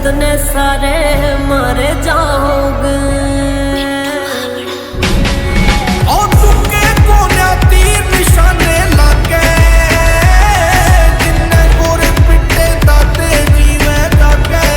इतने सारे मारे जाओगे। और तुमके कोने तीर निशाने लागे, जिन्ने गोरे पिट्टे दाते जीवे जागे।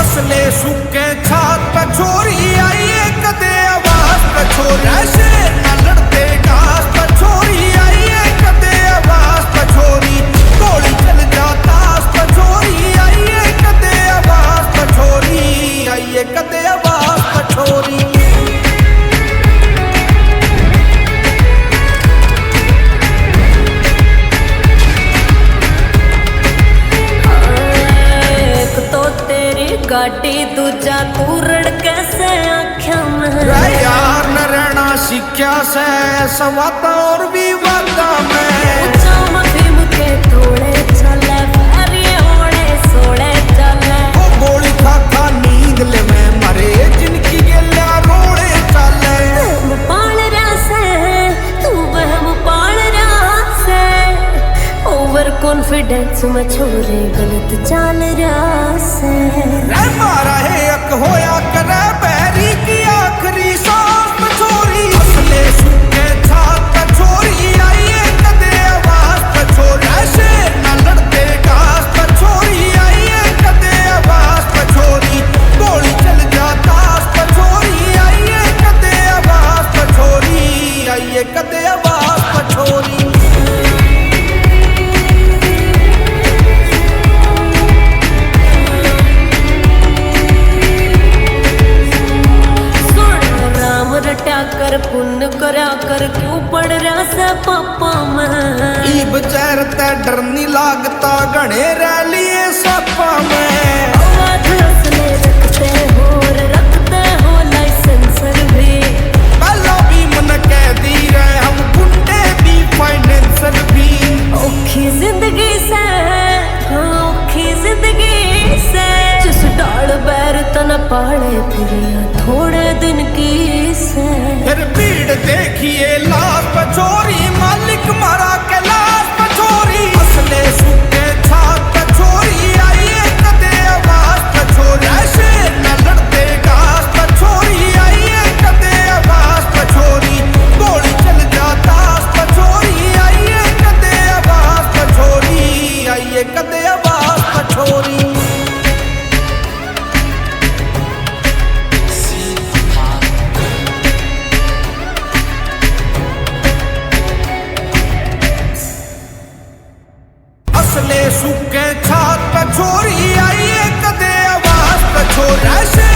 असले सुके छात पे छोरी आई है कदे आवाज पे छोरी, ऐसे न लड़ते घास पे छोरी आई है कदे आवाज पे छोरी। गोली चल जाता पे छोरी आई है कदे आवाज पे छोरी, आई है कदे आवाज पे छोरी। गाड़ी दूजा तू रड़ कैसे आख्या में यार न रहना सीख्या से सवाता और भी वादा में। मुझे थोड़े चले फेरी ओड़े सोड़े चले। वो गोली खा खा नींद ले मैं मरे जिनकी गेला रोड़े चले। वहम पाल रहा से तू वहम पाल रहा से, ओवर कॉन्फिडेंस में छोरे गलत चाल रहा से। मारा है अक होया करे बैरी की आखिरी सांस पे छोरी। असले सुके छात पे छोरी आई है कदे आवाज पे छोरी, ऐसे न लड़ते घास पे छोरी आई है कदे आवाज पे छोरी। गोली चल जाता पे छोरी आई है कदे आवाज पे छोरी, आई है कदे आवाज पे छोरी। कर पुण्य करया कर क्यों पड़ रहा से पापा में। ई बचैर ते डर नहीं लागता घने रह लिए सपा में। आवाज असले रखते हो लाइसेंसर भी। पहला भी मन कैदी रहे हम गुंडे भी फाइनेंसर भी। औखी जिंदगी से हाँ औखी जिंदगी से, जिस डाल बैर तना पाड़े फिरिया थोड़े दिन की से। फिर भीड़ देखिए लाश पे छोरी, मालिक मारा के लाश पे छोरी। असले सुके छात पे छोरी आई है कदे आवाज पे छोरी, ऐसे न लड़ते घास पे छोरी आई है कदे आवाज पे छोरी। गोली चल जाता पे छोरी आई है कदे आवाज पे छोरी, आई है कदे आवाज पे छोरी। असले सुके छात पे छोरी आई है कदे आवाज पे छोरी, ऐसे